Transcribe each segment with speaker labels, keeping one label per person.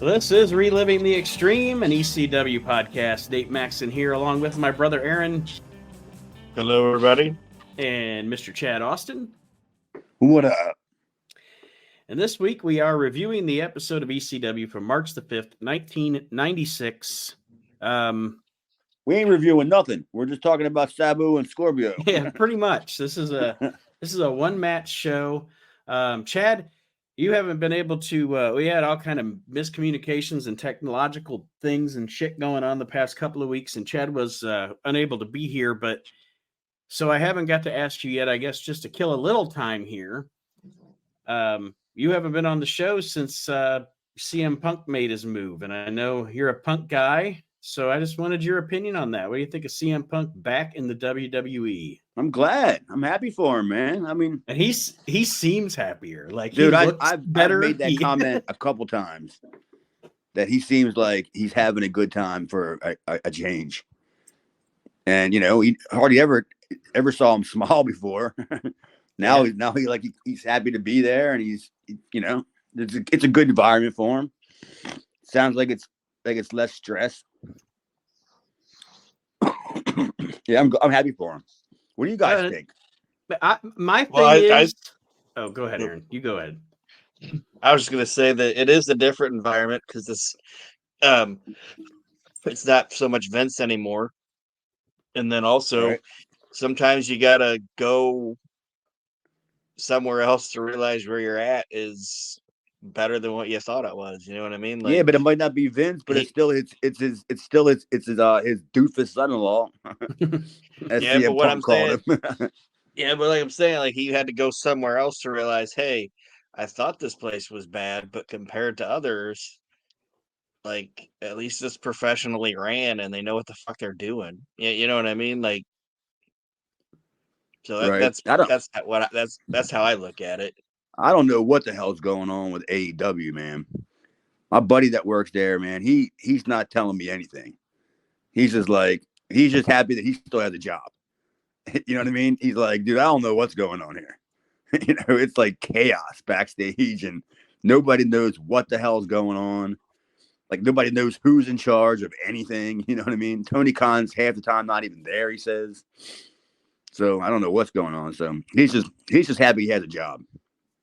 Speaker 1: This is Reliving the Extreme, an ECW podcast. Nate Maxon here, along with my brother Aaron.
Speaker 2: Hello, everybody.
Speaker 1: And Mr. Chad Austin.
Speaker 3: What up?
Speaker 1: And this week we are reviewing the episode of ECW from March the 5th, 1996.
Speaker 3: We ain't reviewing nothing. We're just talking about Sabu and Scorpio.
Speaker 1: Yeah, pretty much. This is a one-match show. Chad, you haven't been able to, we had all kind of miscommunications and technological things and shit going on the past couple of weeks, and Chad was unable to be here, but so I haven't got to ask you yet, I guess, just to kill a little time here. You haven't been on the show since CM Punk made his move, and I know you're a Punk guy, so I just wanted your opinion on that. What do you think of CM Punk back in the WWE?
Speaker 3: I'm glad. I'm happy for him, man. I mean,
Speaker 1: and he seems happier. Like,
Speaker 3: dude,
Speaker 1: I've
Speaker 3: made that comment a couple times that he seems like he's having a good time for a change. And you know, he hardly ever saw him smile before. Now he's happy to be there, and he's it's a good environment for him. Sounds like it's less stress. Yeah, I'm happy for him. What do you guys think?
Speaker 1: Oh, go ahead, Aaron. You go ahead.
Speaker 2: I was just going to say that it is a different environment because this, it's not so much Vince anymore. And then also, Sometimes you got to go somewhere else to realize where you're at is better than what you thought it was. You know what I mean?
Speaker 3: Like, yeah, but it might not be Vince, but it's still his doofus son-in-law.
Speaker 2: Yeah, but what I'm saying, yeah, but like I'm saying, like he had to go somewhere else to realize, hey, I thought this place was bad, but compared to others, like at least it's professionally ran and they know what the fuck they're doing. Yeah, you know what I mean? Like, so that's how I look at it.
Speaker 3: I don't know what the hell's going on with AEW, man. My buddy that works there, man, he's not telling me anything. He's just happy that he still has a job. You know what I mean? He's like, dude, I don't know what's going on here. You know, it's like chaos backstage and nobody knows what the hell's going on. Like nobody knows who's in charge of anything. You know what I mean? Tony Khan's half the time not even there, he says. So I don't know what's going on. So he's just happy he has a job.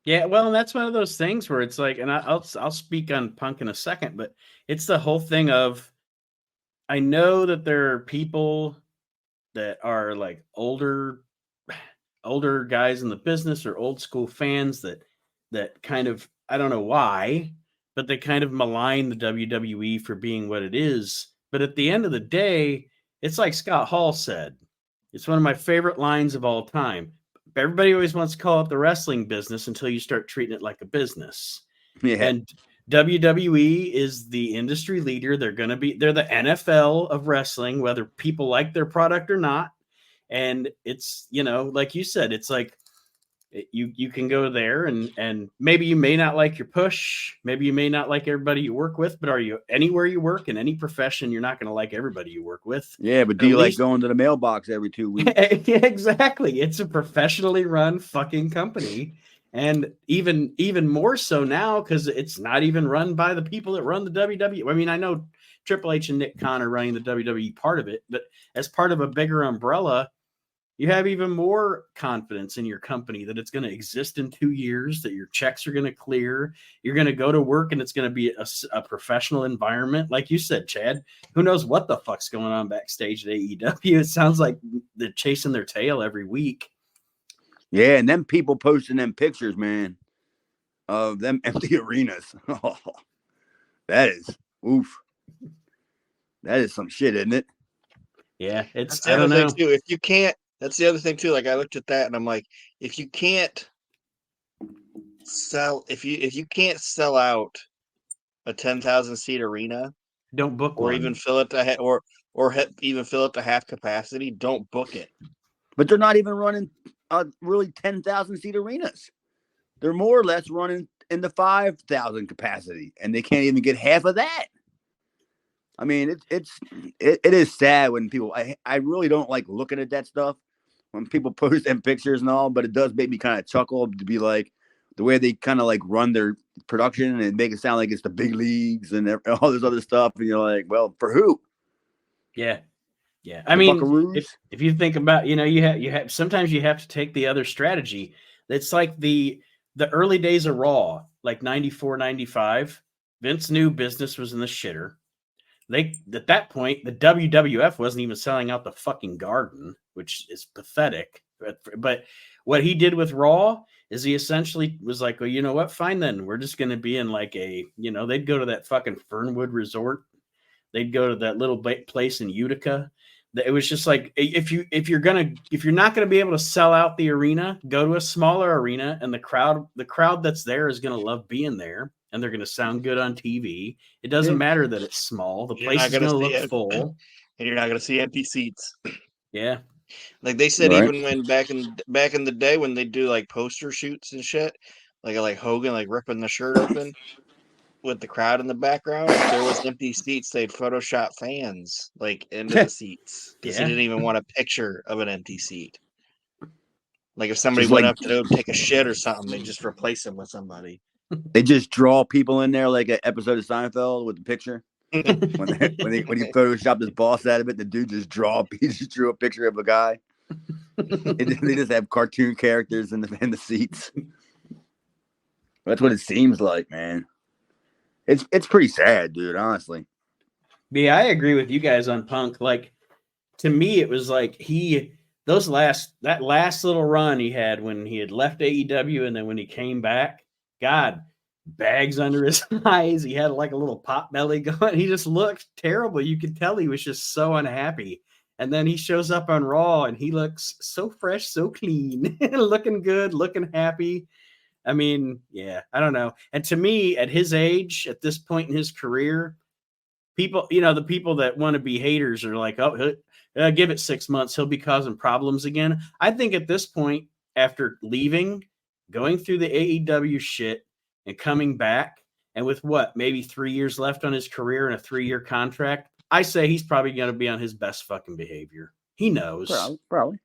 Speaker 1: Yeah, well, and that's one of those things where it's like, and I'll speak on Punk in a second, but it's the whole thing of, I know that there are people that are like older guys in the business or old school fans that kind of, I don't know why, but they kind of malign the WWE for being what it is. But at the end of the day, it's like Scott Hall said, it's one of my favorite lines of all time. Everybody always wants to call it the wrestling business until you start treating it like a business. Yeah. And WWE is the industry leader. They're the NFL of wrestling, whether people like their product or not. And it's, like you said, it's like you can go there and maybe you may not like your push. Maybe you may not like everybody you work with, but are you anywhere you work in any profession, you're not going to like everybody you work with.
Speaker 3: Yeah, but do you like going to the mailbox every 2 weeks?
Speaker 1: Yeah, exactly. It's a professionally run fucking company. And even more so now because it's not even run by the people that run the WWE. I mean, I know Triple H and Nick Khan are running the WWE part of it, but as part of a bigger umbrella, you have even more confidence in your company that it's going to exist in 2 years, that your checks are going to clear. You're going to go to work and it's going to be a professional environment. Like you said, Chad, who knows what the fuck's going on backstage at AEW? It sounds like they're chasing their tail every week.
Speaker 3: Yeah, and them people posting them pictures, man, of them empty arenas. Oh, that is oof. That is some shit, isn't it?
Speaker 1: Yeah,
Speaker 2: it's the other thing too. If you can't, that's the other thing too. Like I looked at that and I'm like, if you can't sell out a 10,000 seat arena,
Speaker 1: don't book
Speaker 2: or
Speaker 1: one.
Speaker 2: even fill it to even fill it to half capacity. Don't book it.
Speaker 3: But they're not even running really 10,000 seat arenas. They're more or less running in the 5,000 capacity, and they can't even get half of that. I mean, it is sad when people. I really don't like looking at that stuff when people post them pictures and all, but it does make me kind of chuckle to be like the way they kind of like run their production and make it sound like it's the big leagues and all this other stuff. And you're like, well, for who?
Speaker 1: Yeah. Yeah. I mean,
Speaker 3: Buckaroos?
Speaker 1: if you think about, you have sometimes you have to take the other strategy. It's like the early days of Raw, like 94, 95. Vince knew business was in the shitter. At that point, the WWF wasn't even selling out the fucking Garden, which is pathetic. But what he did with Raw is he essentially was like, well, you know what? Fine then. We're just going to be in like they'd go to that fucking Fernwood Resort. They'd go to that little place in Utica. It was just like, if you're not gonna be able to sell out the arena, go to a smaller arena, and the crowd that's there is gonna love being there, and they're gonna sound good on TV. It doesn't matter that it's small; the place is gonna look full,
Speaker 2: and you're not gonna see empty seats.
Speaker 1: Yeah,
Speaker 2: like they said, even when back in the day when they do like poster shoots and shit, like Hogan like ripping the shirt open. With the crowd in the background, if there was empty seats, they'd Photoshop fans like into the seats because he didn't even want a picture of an empty seat. Like if somebody went up to take a shit or something, they just replace him with somebody.
Speaker 3: They just draw people in there like an episode of Seinfeld with the picture. when he photoshopped his boss out of it, the dude just drew a picture of a guy. They just have cartoon characters in the seats. That's what it seems like, man. It's pretty sad, dude, honestly.
Speaker 1: Yeah, I agree with you guys on Punk. Like, to me, it was like that last little run he had when he had left AEW and then when he came back, God, bags under his eyes. He had like a little pot belly going. He just looked terrible. You could tell he was just so unhappy. And then he shows up on Raw and he looks so fresh, so clean, looking good, looking happy. I mean, yeah, I don't know. And to me, at his age, at this point in his career, people, the people that want to be haters are like, oh, give it 6 months, he'll be causing problems again. I think at this point, after leaving, going through the AEW shit and coming back, and with maybe 3 years left on his career and a 3-year contract, I say he's probably going to be on his best fucking behavior. He knows.
Speaker 3: Probably.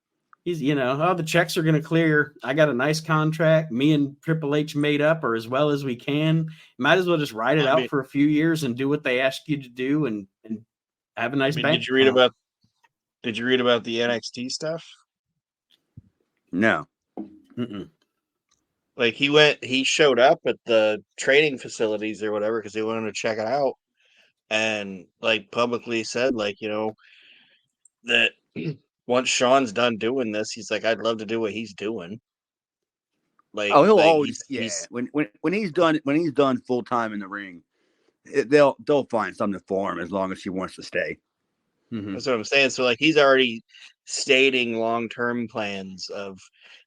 Speaker 1: He's, the checks are going to clear. I got a nice contract. Me and Triple H made up, or as well as we can. Might as well just ride it out for a few years and do what they ask you to do, and have a nice bank.
Speaker 2: Did you read about the NXT stuff?
Speaker 3: No.
Speaker 1: Mm-mm.
Speaker 2: Like he showed up at the training facilities or whatever because he wanted to check it out, and like publicly said, like that. Once Sean's done doing this, he's like, I'd love to do what he's doing. Like,
Speaker 3: he'll always, when he's done full time in the ring, they'll find something for him as long as he wants to stay.
Speaker 2: Mm-hmm. That's what I'm saying. So like, he's already stating long-term plans of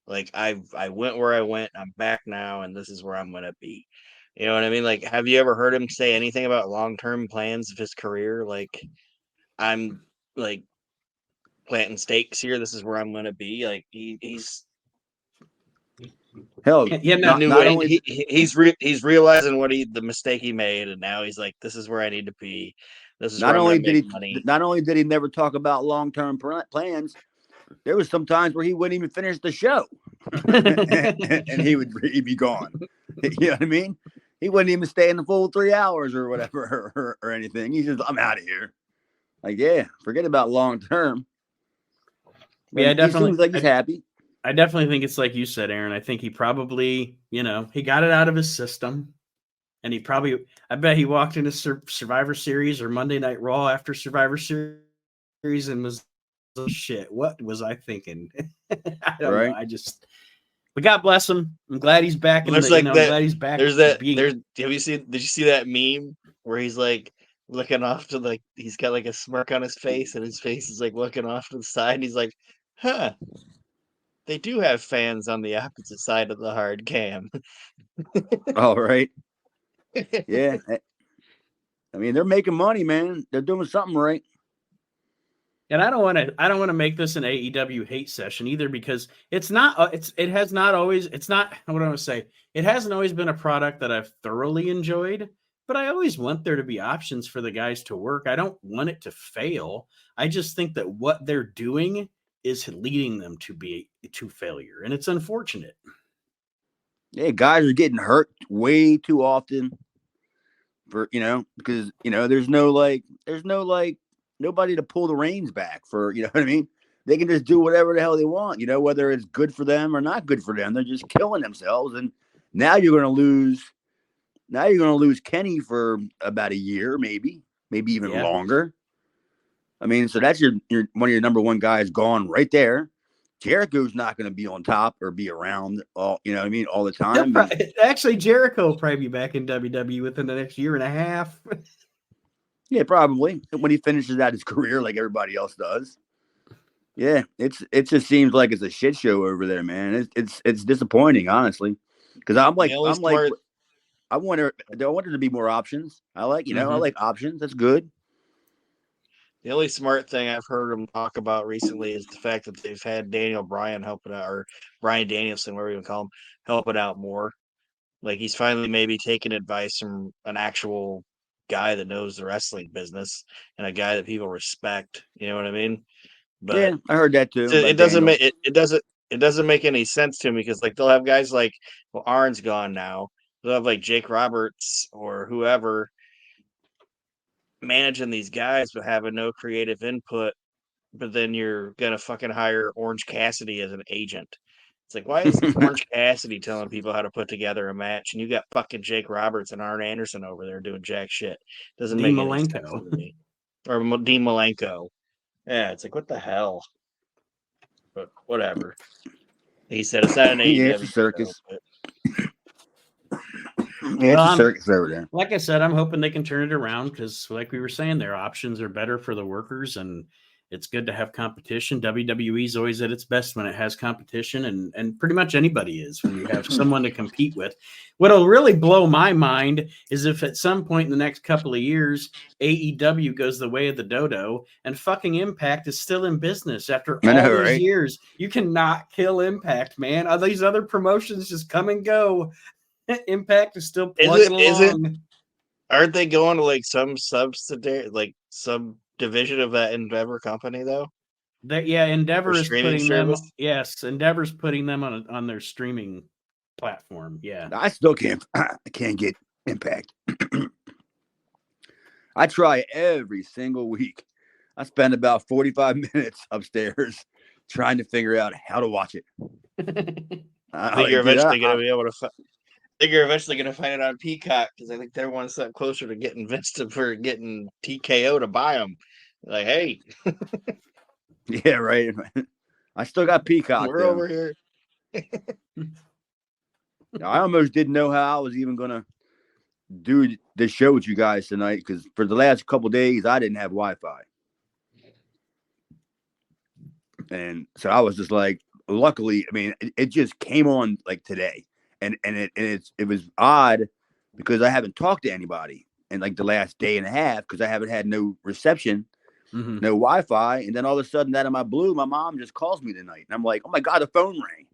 Speaker 2: like, I went where I went, I'm back now, and this is where I'm gonna be. You know what I mean? Like, have you ever heard him say anything about long-term plans of his career? Like, I'm like planting stakes here. This is where I'm going to be. Like he's
Speaker 3: hell,
Speaker 2: he's realizing the mistake he made, and now he's like, this is where I need to be. This is
Speaker 3: not only did he never talk about long-term plans. There was some times where he wouldn't even finish the show, and he'd be gone. You know what I mean? He wouldn't even stay in the full 3 hours or whatever or anything. He's just, I'm out of here. Like, yeah, forget about long-term.
Speaker 1: Yeah, definitely.
Speaker 3: He seems like he's happy.
Speaker 1: I definitely think it's like you said, Aaron. I think he probably, he got it out of his system. And I bet he walked into Survivor Series or Monday Night Raw after Survivor Series and was, oh, shit, what was I thinking? I don't know. But God bless him. I'm glad he's back. I'm glad he's back.
Speaker 2: Did you see that meme where he's like, looking off to he's got like a smirk on his face and his face is like looking off to the side and he's like, huh, they do have fans on the opposite side of the hard cam.
Speaker 3: All right. Yeah. I mean, they're making money, man. They're doing something right.
Speaker 1: And I don't want to make this an AEW hate session either, because it hasn't always been a product that I've thoroughly enjoyed. But I always want there to be options for the guys to work. I don't want it to fail. I just think that what they're doing is leading them to failure. And it's unfortunate.
Speaker 3: Yeah, guys are getting hurt way too often for, because, there's no nobody to pull the reins back for, you know what I mean? They can just do whatever the hell they want, whether it's good for them or not good for them. They're just killing themselves. And now you're going to lose Kenny for about a year, maybe even longer. I mean, so that's your one of your number one guys gone right there. Jericho's not going to be on top or be around all the time.
Speaker 1: Actually, Jericho will probably be back in WWE within the next year and a half.
Speaker 3: Yeah, probably when he finishes out his career like everybody else does. Yeah, it just seems like it's a shit show over there, man. It's disappointing, honestly, because I want there to be more options. I like I like options. That's good.
Speaker 2: The only smart thing I've heard them talk about recently is the fact that they've had Daniel Bryan helping out, or Bryan Danielson, whatever you call him, helping out more. Like he's finally maybe taking advice from an actual guy that knows the wrestling business and a guy that people respect. You know what I mean? But
Speaker 3: yeah, I heard that too.
Speaker 2: It doesn't make it doesn't make any sense to me because like they'll have guys like Arn's gone now. They'll have like Jake Roberts or whoever managing these guys but having no creative input, but then you're gonna fucking hire Orange Cassidy as an agent. It's like, why is Orange Cassidy telling people how to put together a match, and you got fucking Jake Roberts and Arn Anderson over there doing jack shit? Doesn't make any sense to me. Or Dean Malenko. Yeah, it's like, what the hell? But whatever. He said it's not an AEW.
Speaker 3: Yeah, it's a circus. Yeah, it's a circus over there.
Speaker 1: Like I said, I'm hoping they can turn it around because, like we were saying, their options are better for the workers, and it's good to have competition. WWE is always at its best when it has competition, and pretty much anybody is when you have someone to compete with. What'll really blow my mind is if at some point in the next couple of years, AEW goes the way of the dodo, and fucking Impact is still in business after all these years. You cannot kill Impact, man. All these other promotions just come and go. Impact is still plugging along.
Speaker 2: Aren't they going to like some subsidiary, like subdivision of that Endeavor company though?
Speaker 1: Endeavor is putting them. Yes, Endeavor's putting them on their streaming platform. Yeah,
Speaker 3: I still can't. I can't get Impact. I try every single week. I spend about 45 minutes upstairs trying to figure out how to watch it.
Speaker 2: I think you're eventually going to be able to. I think you're eventually going to find it on Peacock because I think they're one step closer to getting for getting TKO to buy them. Like, hey,
Speaker 3: yeah, right. I still got Peacock.
Speaker 2: We're over here.
Speaker 3: I almost didn't know how I was even going to do the show with you guys tonight because for the last couple of days I didn't have Wi-Fi, and so I was just like, luckily, I mean, it just came on like today. And it was odd because I haven't talked to anybody in like the last day and a half because I haven't had no reception, no Wi-Fi. And then all of a sudden, out of my blue, my mom just calls me tonight. And I'm like, oh my God, the phone rang.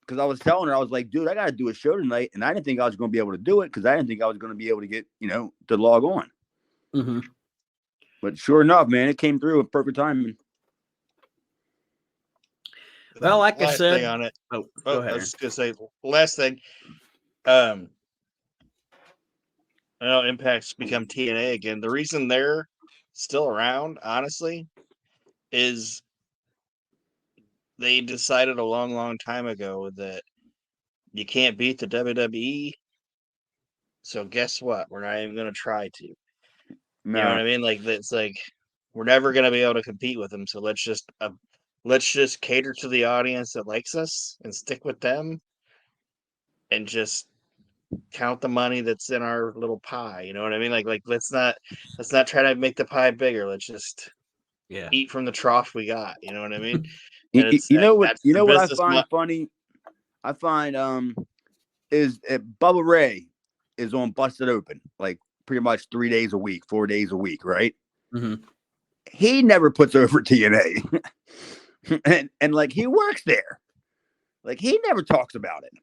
Speaker 3: Because I was telling her, I was like, dude, I got to do a show tonight. And I didn't think I was going to be able to do it because I didn't think I was going to be able to get, to log on. But sure enough, man, it came through at perfect timing.
Speaker 1: Well, like I said,
Speaker 2: on it.
Speaker 1: Go ahead.
Speaker 2: I was just gonna say last thing. I know Impact's become TNA again. The reason they're still around, honestly, is they decided a long, long time ago that you can't beat the WWE. So guess what? We're not even gonna try to. No. You know what I mean? Like it's like we're never gonna be able to compete with them. So let's just cater to the audience that likes us and stick with them and just count the money that's in our little pie. You know what I mean? Like let's not try to make the pie bigger. Let's just eat from the trough we got. You know what I mean? And
Speaker 3: you know what I find funny? I find is Bubba Ray is on Busted Open like pretty much 3 days a week, 4 days a week, right? He never puts over TNA. and like he works there. Like he never talks about it.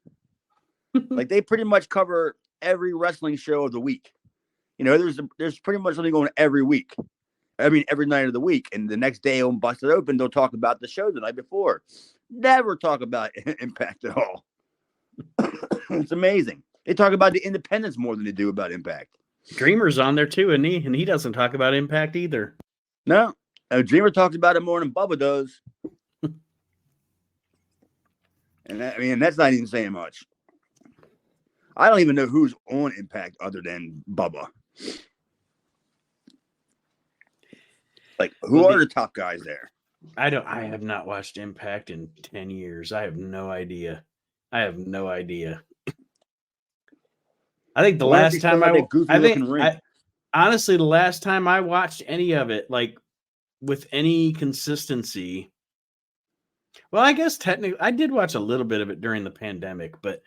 Speaker 3: Like they pretty much cover every wrestling show of the week. There's pretty much something going every week. I mean, every night of the week. And the next day on Busted Open, they'll talk about the show the night before. Never talk about Impact at all. It's amazing. They talk about the independents more than they do about Impact.
Speaker 1: Dreamer's on there too, and he doesn't talk about Impact either.
Speaker 3: No, Dreamer talks about it more than Bubba does. And that's not even saying much. I don't even know who's on Impact other than Bubba. Like, who are the top guys there?
Speaker 1: I have not watched Impact in 10 years. I have no idea. I think the last time honestly, the last time I watched any of it, like with any consistency, well, I guess technically I did watch a little bit of it during the pandemic, but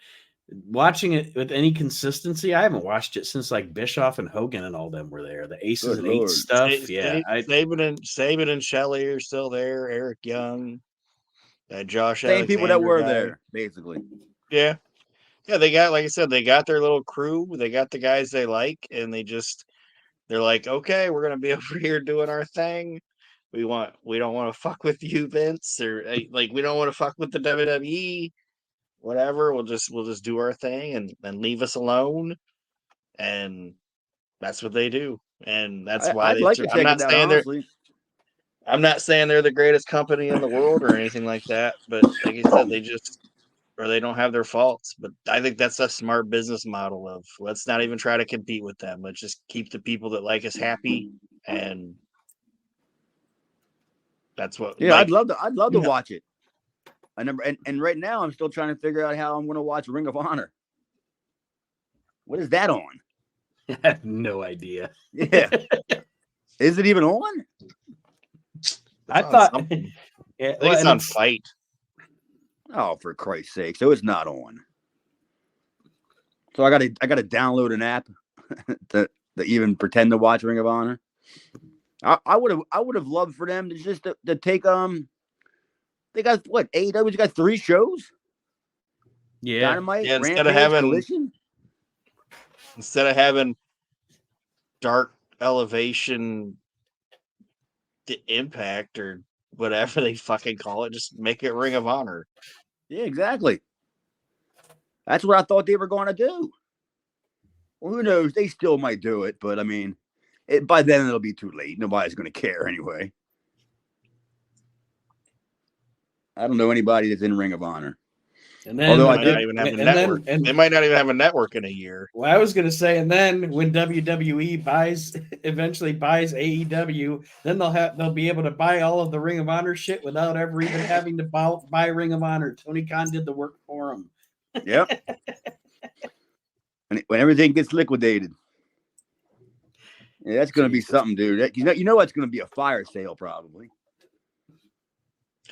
Speaker 1: watching it with any consistency, I haven't watched it since like Bischoff and Hogan and all them were there. The Aces and Eights stuff.
Speaker 2: Saban and Shelley are still there. Eric Young, Josh.
Speaker 3: Same people that were
Speaker 2: guy.
Speaker 3: there, basically.
Speaker 2: Yeah. Yeah, they got, like I said, they got their little crew. They got the guys they like, and they're like, okay, we're gonna be over here doing our thing. We don't want to fuck with you, Vince, or like we don't want to fuck with the WWE. Whatever, we'll just do our thing and leave us alone. And that's what they do. And that's why I'm not saying they're the greatest company in the world or anything like that, but like I said, they don't have their faults. But I think that's a smart business model of let's not even try to compete with them. Let's just keep the people that like us happy, and that's what.
Speaker 3: Yeah, I'd love to watch it. I never, and right now I'm still trying to figure out how I'm going to watch Ring of Honor. What is that on?
Speaker 1: I have no idea.
Speaker 3: Yeah, is it even on?
Speaker 1: I thought.
Speaker 2: Yeah, I think it's on Fight.
Speaker 3: Oh, for Christ's sake! So it's not on. So I got to download an app to even pretend to watch Ring of Honor. I would have loved for them to just to take They got what? AEW's got 3 shows.
Speaker 1: Yeah,
Speaker 3: Dynamite.
Speaker 2: Yeah, instead of having Dark Elevation, the Impact, or whatever they fucking call it, just make it Ring of Honor.
Speaker 3: Yeah, exactly. That's what I thought they were going to do. Well, who knows? They still might do it, but I mean, by then it'll be too late. Nobody's going to care anyway. I don't know anybody that's in Ring of Honor.
Speaker 1: And then,
Speaker 2: they might not even have a network. They might not even have a network in a year.
Speaker 1: Well, I was going to say, and then when WWE eventually buys AEW, then they'll be able to buy all of the Ring of Honor shit without ever even having to buy Ring of Honor. Tony Khan did the work for them.
Speaker 3: Yep. And when everything gets liquidated, yeah, that's going to be something, dude. You know what's going to be a fire sale probably.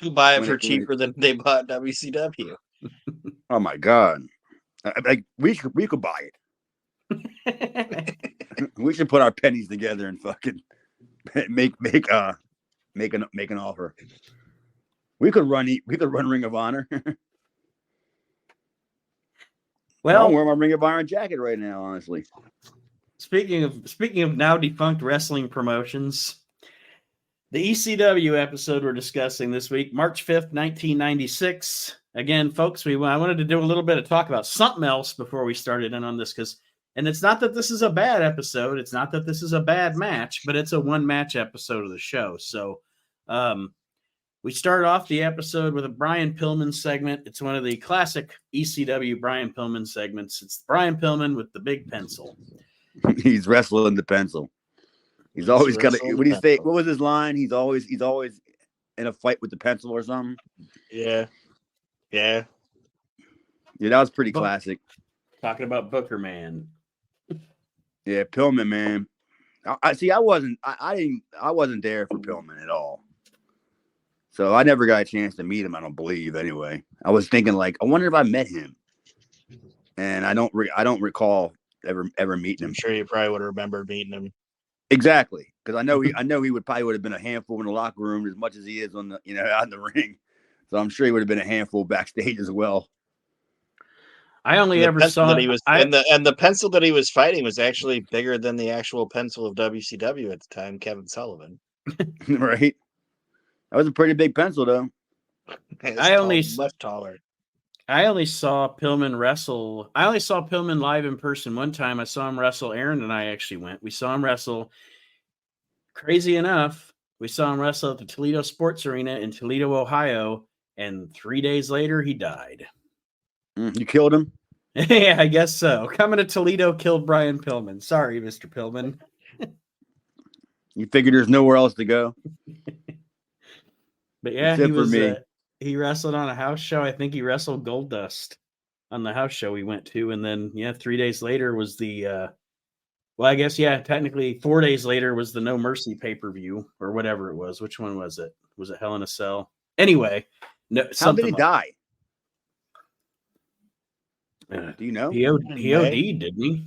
Speaker 2: Who buy it for cheaper than they bought WCW?
Speaker 3: Oh my god! Like we could buy it. We should put our pennies together and fucking make an offer. We could run Ring of Honor.
Speaker 1: Well,
Speaker 3: I'm wearing my Ring of Honor jacket right now, honestly.
Speaker 1: Speaking of now defunct wrestling promotions, the ECW episode we're discussing this week, March 5th, 1996. Again, folks, I wanted to do a little bit of talk about something else before we started in on this, and it's not that this is a bad episode. It's not that this is a bad match, but it's a one-match episode of the show. So we start off the episode with a Brian Pillman segment. It's one of the classic ECW Brian Pillman segments. It's Brian Pillman with the big pencil.
Speaker 3: He's wrestling the pencil. He's always got to. What do you say? What was his line? He's always in a fight with the pencil or something.
Speaker 2: Yeah.
Speaker 3: That was pretty classic.
Speaker 1: Talking about Booker Man.
Speaker 3: Yeah, Pillman, man. I wasn't there for Pillman at all. So I never got a chance to meet him. I don't believe anyway. I was thinking like, I wonder if I met him, and I don't recall ever meeting him.
Speaker 2: I'm sure you probably would have remembered meeting him.
Speaker 3: Exactly, because I know he would have been a handful in the locker room as much as he is on the out in the ring. So I'm sure he would have been a handful backstage as well.
Speaker 1: I only ever saw
Speaker 2: that he was, and the pencil that he was fighting was actually bigger than the actual pencil of WCW at the time, Kevin Sullivan.
Speaker 3: Right. That was a pretty big pencil, though.
Speaker 2: Much taller.
Speaker 1: I only saw Pillman wrestle. I only saw Pillman live in person one time. I saw him wrestle. Aaron and I actually went. We saw him wrestle. Crazy enough, we saw him wrestle at the Toledo Sports Arena in Toledo, Ohio, and 3 days later, he died.
Speaker 3: You killed him?
Speaker 1: Yeah, I guess so. Coming to Toledo killed Brian Pillman. Sorry, Mr. Pillman.
Speaker 3: You figured there's nowhere else to go?
Speaker 1: But yeah, he was he wrestled on a house show. I think he wrestled Goldust on the house show we went to. And then, 3 days later was the, well, I guess, technically 4 days later was the No Mercy pay-per-view or whatever it was. Which one was it? Was it Hell in a Cell? Anyway. No,
Speaker 3: how did he die? Do you know?
Speaker 1: He OD'd, didn't he?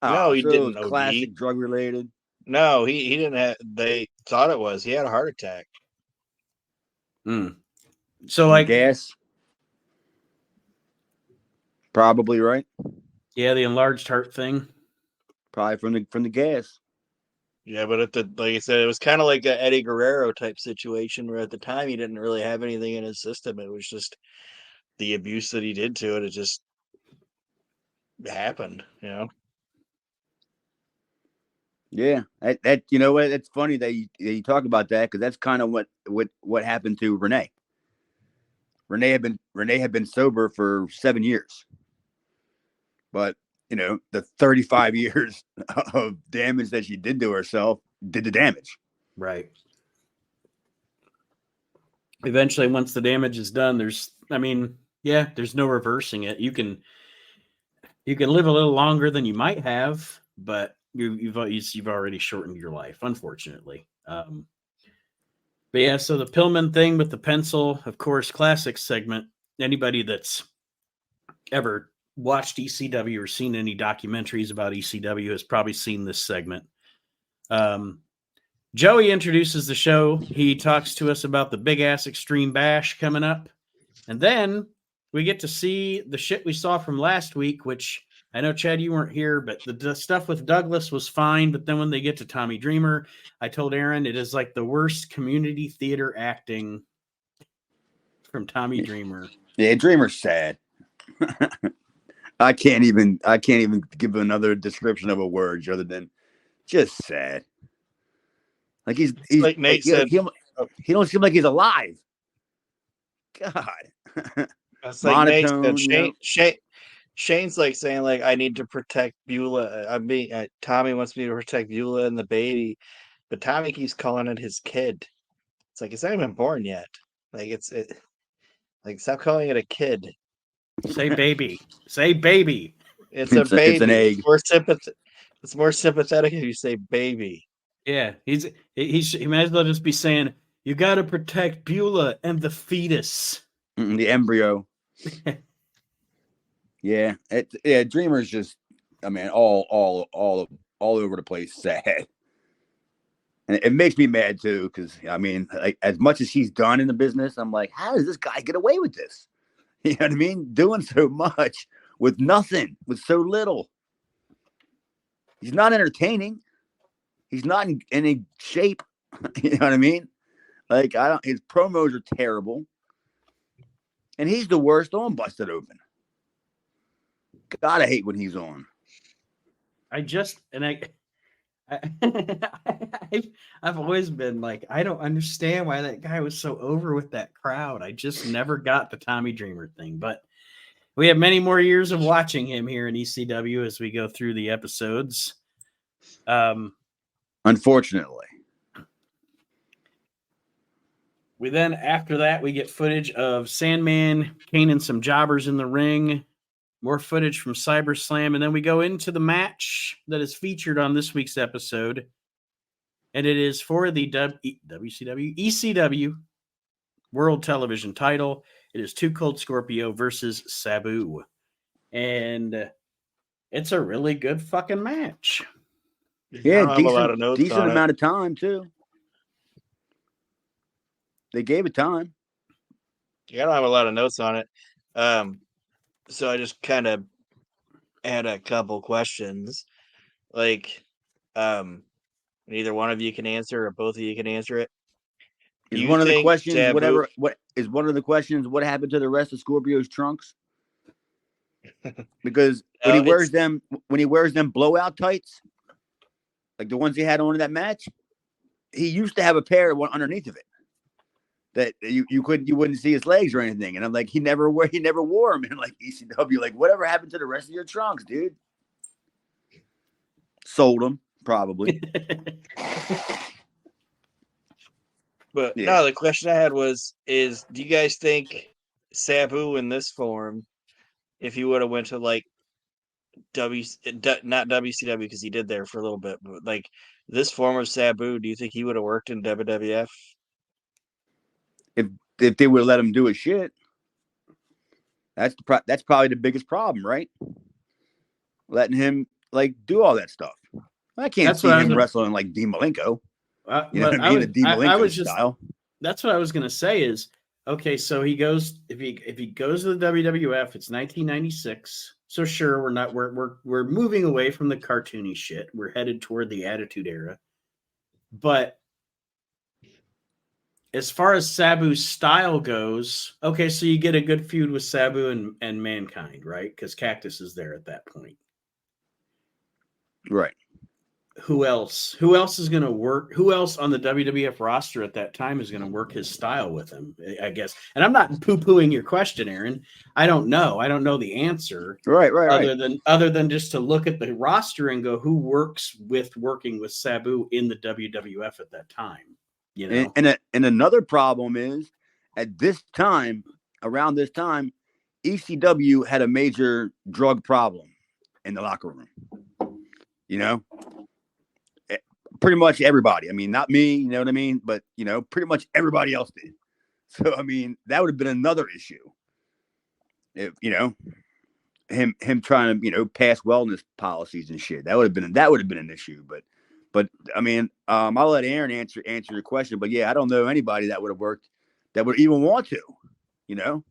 Speaker 2: No, he didn't.
Speaker 3: Classic drug related.
Speaker 2: No, he didn't have. They thought it was. He had a heart attack.
Speaker 1: So, like,
Speaker 3: gas, probably, right?
Speaker 1: Yeah, the enlarged heart thing,
Speaker 3: probably from the gas.
Speaker 2: Yeah, but like I said, it was kind of like an Eddie Guerrero type situation where at the time he didn't really have anything in his system. It was just the abuse that he did to it. It just happened,
Speaker 3: Yeah, that you know what? It's funny that you talk about that because that's kind of what happened to Renee. Renee had been sober for 7 years, but the 35 years of damage that she did to herself did the damage.
Speaker 1: Right. Eventually, once the damage is done, there's no reversing it. You can live a little longer than you might have, but you've already shortened your life, unfortunately. But yeah, so the Pillman thing with the pencil, of course, classic segment. Anybody that's ever watched ECW or seen any documentaries about ECW has probably seen this segment. Joey introduces the show. He talks to us about the Big Ass Extreme Bash coming up. And then we get to see the shit we saw from last week, which I know, Chad, you weren't here, but the stuff with Douglas was fine. But then when they get to Tommy Dreamer, I told Aaron it is like the worst community theater acting from Tommy Dreamer.
Speaker 3: Yeah, Dreamer's sad. I can't even give another description of a word other than just sad. Like he's
Speaker 2: like Nate said,
Speaker 3: he don't seem like he's alive. God.
Speaker 2: That's like Nate said. Shane's like saying, like, I need to protect Beulah. Tommy wants me to protect Beulah and the baby, but Tommy keeps calling it his kid. It's like, it's not even born yet. Like, like, stop calling it a kid.
Speaker 1: Say baby. Say baby.
Speaker 2: It's a baby.
Speaker 3: It's an egg.
Speaker 2: It's more sympathetic if you say baby.
Speaker 1: Yeah, he might as well just be saying, you got to protect Beulah and the fetus.
Speaker 3: The embryo. Yeah, Dreamer's just, I mean, all over the place, sad, and it makes me mad too because I mean, like as much as he's done in the business, I'm like, how does this guy get away with this? You know what I mean? Doing so much with nothing, with so little. He's not entertaining. He's not in any shape. You know what I mean? Like his promos are terrible, and he's the worst on Busted Open. God, I hate when he's on.
Speaker 1: I've always been like, I don't understand why that guy was so over with that crowd. I just never got the Tommy Dreamer thing, but we have many more years of watching him here in ECW as we go through the episodes.
Speaker 3: Unfortunately.
Speaker 1: We then, after that, we get footage of Sandman caning some jobbers in the ring. More footage from CyberSlam, and then we go into the match that is featured on this week's episode, and it is for the ECW World Television title. It is Too Cold Scorpio versus Sabu, and it's a really good fucking match.
Speaker 3: Yeah, decent amount of time too. They gave it time.
Speaker 2: Yeah, I don't have a lot of notes on it. So I just kind of had a couple questions, like, either one of you can answer or both of you can answer it.
Speaker 3: Is one of the questions what happened to the rest of Scorpio's trunks? Because when he wears them blowout tights, like the ones he had on in that match, he used to have a pair of one underneath of it that you wouldn't see his legs or anything. And I'm like, he never wore them in like ECW. Like, whatever happened to the rest of your trunks, dude? Sold them probably.
Speaker 2: But no, the question I had is do you guys think Sabu in this form, if he would have went to like not WCW because he did there for a little bit, but like this form of Sabu, do you think he would have worked in WWF?
Speaker 3: If they would have let him do his shit, that's probably the biggest problem, right? Letting him like do all that stuff. I can't see him wrestling like Dean Malenko. You know what I mean? A Dean Malenko style.
Speaker 1: That's what I was gonna say. Is okay. So he goes if he goes to the WWF. It's 1996. So sure, we're moving away from the cartoony shit. We're headed toward the Attitude Era. But as far as Sabu's style goes, okay, so you get a good feud with Sabu and Mankind, right? Because Cactus is there at that point.
Speaker 3: Right.
Speaker 1: Who else? Who else is going to work? Who else on the WWF roster at that time is going to work his style with him, I guess? And I'm not poo-pooing your question, Aaron. I don't know. I don't know the answer.
Speaker 3: Right.
Speaker 1: Other than just to look at the roster and go, who works with working with Sabu in the WWF at that time? You know?
Speaker 3: And another problem is at this time, around this time, ECW had a major drug problem in the locker room. You know, pretty much everybody. I mean, not me, you know what I mean? But, you know, pretty much everybody else did. So, I mean, that would have been another issue. If, you know, him trying to, you know, pass wellness policies and shit. That would have been an issue. But I mean, I'll let Aaron answer your question. But yeah, I don't know anybody that would have worked that would even want to, you know?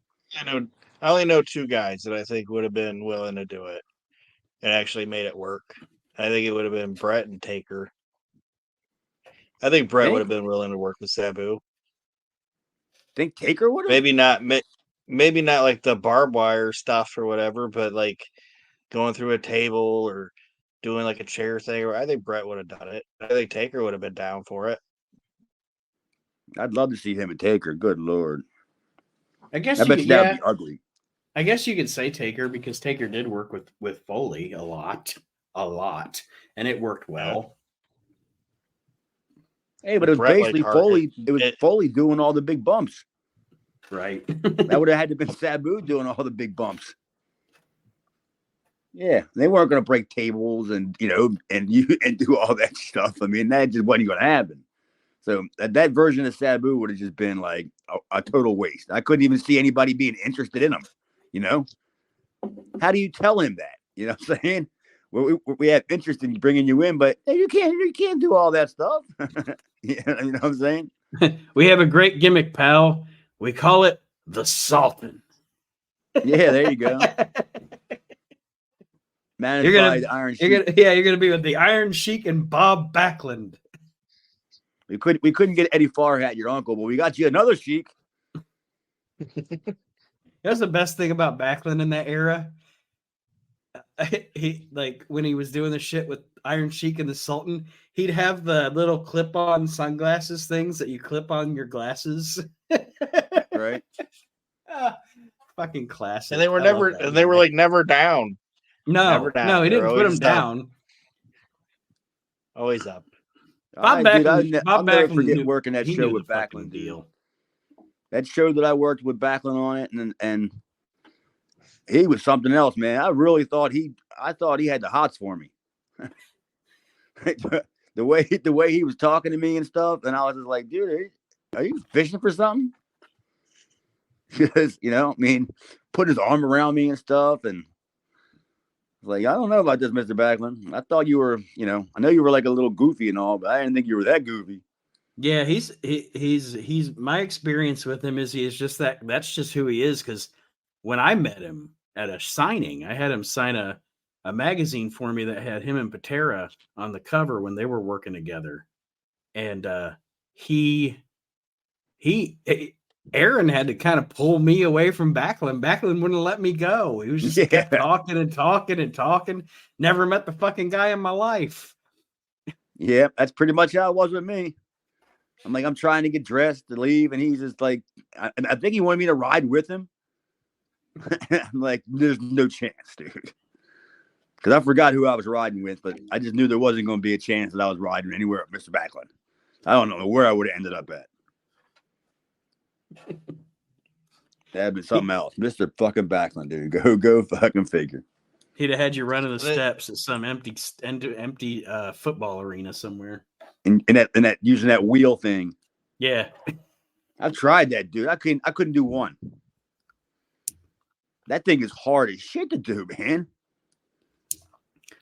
Speaker 2: I only know two guys that I think would have been willing to do it and actually made it work. I think it would have been Brett and Taker. I think Brett would have been willing to work with Sabu.
Speaker 3: Think Taker would have?
Speaker 2: Maybe not like the barbed wire stuff or whatever, but like going through a table or doing like a chair thing. Or I think Brett would have done it. I think Taker would have been down for it.
Speaker 3: I'd love to see him and Taker. Good Lord.
Speaker 1: I bet you that would be ugly. I guess you could say Taker because Taker did work with Foley a lot, and it worked well.
Speaker 3: Hey, but it was basically Foley. It was Foley doing all the big bumps.
Speaker 1: Right.
Speaker 3: That would have had to been Sabu doing all the big bumps. Yeah, they weren't going to break tables and do all that stuff. I mean, that just wasn't going to happen. So that version of Sabu would have just been like a total waste. I couldn't even see anybody being interested in him. You know, how do you tell him that? You know what I'm saying? We have interest in bringing you in, but you can't do all that stuff. You know what I'm saying?
Speaker 1: We have a great gimmick, pal. We call it the Sultan.
Speaker 3: Yeah, there you go. Managed by the Iron Sheik.
Speaker 1: You're gonna be with the Iron Sheik and Bob Backlund.
Speaker 3: We couldn't get Eddie Farhat, your uncle, but we got you another Sheik.
Speaker 1: That's the best thing about Backlund in that era. He like when he was doing the shit with Iron Sheik and the Sultan, he'd have the little clip-on sunglasses things that you clip on your glasses.
Speaker 3: Right.
Speaker 1: Fucking classic.
Speaker 2: And they were never down.
Speaker 1: No, he didn't put them down.
Speaker 2: Always up.
Speaker 1: Bob Backlund.
Speaker 3: I'll never forget working that show with Backlund. Deal. That show that I worked with Backlund on it, and he was something else, man. I really thought he had the hots for me. the way he was talking to me and stuff, and I was just like, dude, are you fishing for something? Because put his arm around me and stuff, and like, I don't know about this, Mr. Backlund. I thought you were, I know you were like a little goofy and all, but I didn't think you were that goofy.
Speaker 1: Yeah, he's my experience with him is he is just that's just who he is. Because when I met him at a signing, I had him sign a magazine for me that had him and Patera on the cover when they were working together. And he Aaron had to kind of pull me away from Backlund. Backlund wouldn't let me go. He was just kept talking and talking and talking. Never met the fucking guy in my life.
Speaker 3: Yeah, that's pretty much how it was with me. I'm like, I'm trying to get dressed to leave, and he's just like, I think he wanted me to ride with him. I'm like, there's no chance, dude. Because I forgot who I was riding with, but I just knew there wasn't going to be a chance that I was riding anywhere with Mr. Backlund. I don't know where I would have ended up at. That'd been something else. Mr. fucking Backlund, dude. Go fucking figure.
Speaker 1: He'd have had you running the steps at some empty football arena somewhere.
Speaker 3: And that using that wheel thing.
Speaker 1: Yeah.
Speaker 3: I've tried that, dude. I couldn't do one. That thing is hard as shit to do, man.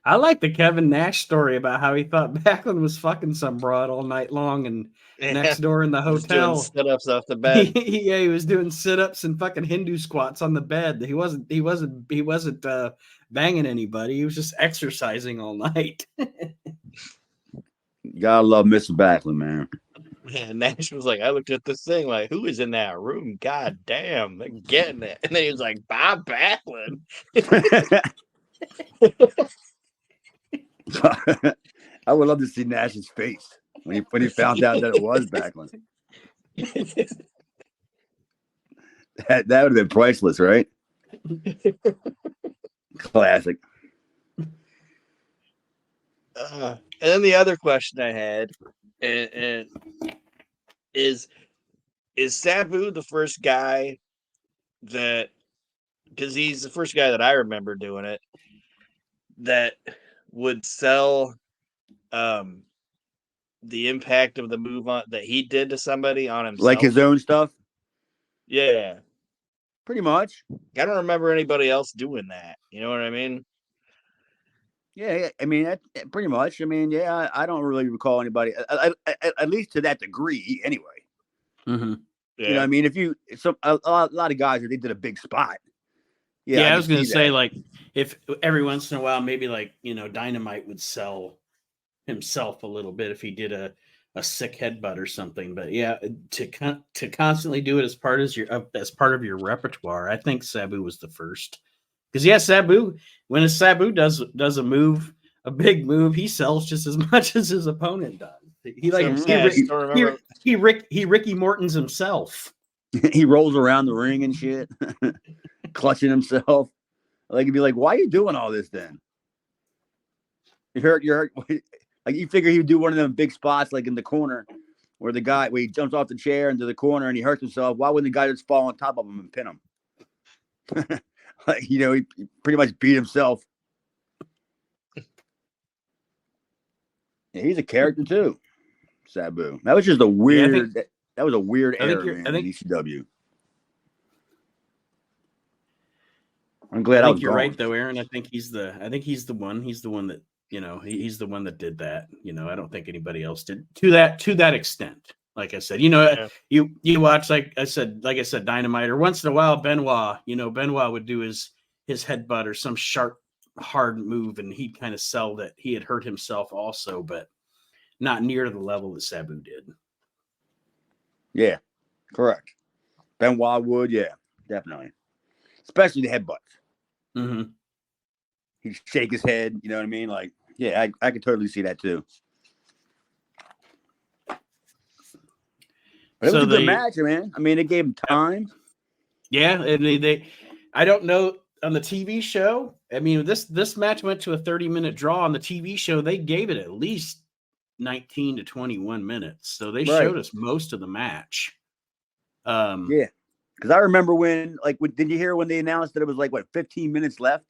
Speaker 1: I like the Kevin Nash story about how he thought Backlund was fucking some broad all night long and next door in the hotel.
Speaker 2: Sit-ups off the bed.
Speaker 1: He was doing sit-ups and fucking Hindu squats on the bed. He wasn't banging anybody. He was just exercising all night.
Speaker 3: You gotta love Mr. Backlund, man.
Speaker 2: Yeah, Nash was like, I looked at this thing like, who is in that room? God damn, they're getting it. And then he was like, Bob Backlund.
Speaker 3: I would love to see Nash's face when he found out that it was Backlund. That would have been priceless, right? Classic.
Speaker 2: And then the other question I had is Sabu the first guy that, because he's the first guy that I remember doing it, that would sell the impact of the move on that he did to somebody on himself,
Speaker 3: like his own stuff?
Speaker 2: Yeah,
Speaker 3: pretty much.
Speaker 2: I don't remember anybody else doing that. You know what I mean?
Speaker 3: Yeah, I mean, pretty much. I mean, yeah, I don't really recall anybody, at least to that degree, anyway.
Speaker 1: Mm-hmm.
Speaker 2: Yeah.
Speaker 3: You know what I mean? If you, a lot of guys, they did a big spot.
Speaker 1: Yeah, I was going to say, like, if every once in a while, maybe like, Dynamite would sell himself a little bit if he did a sick headbutt or something. But yeah, to constantly do it as part of your repertoire, I think Sabu was the first. Because yeah, Sabu, when a Sabu does a big move, he sells just as much as his opponent does. He Ricky Morton's himself.
Speaker 3: He rolls around the ring and shit, clutching himself. Like, he'd be like, "Why are you doing all this then?" You hurt. Like, you figure he would do one of them big spots, like in the corner, where he jumps off the chair into the corner and he hurts himself. Why wouldn't the guy just fall on top of him and pin him? Like, he pretty much beat himself. Yeah, he's a character too, Sabu. That was just a weird. That was a weird era, man. In ECW. I'm glad I was
Speaker 1: you're right, though, Aaron. I think he's the one. He's the one that he's the one that did that. I don't think anybody else did to that extent. Like I said, you watch, like I said, Dynamite, or once in a while Benoit. Benoit would do his headbutt or some sharp, hard move, and he'd kind of sell that he had hurt himself also, but not near the level that Sabu did.
Speaker 3: Yeah, correct. Benoit would, yeah, definitely, especially the headbutts.
Speaker 1: Mm-hmm.
Speaker 3: He'd shake his head. You know what I mean? Like, yeah, I could totally see that too. But it was a good match, man. I mean, it gave him time.
Speaker 1: Yeah, and I don't know on the TV show. I mean, this match went to a 30-minute draw. On the TV show, they gave it at least 19 to 21 minutes. So they showed us most of the match.
Speaker 3: Yeah, because I remember did you hear when they announced that it was 15 minutes left?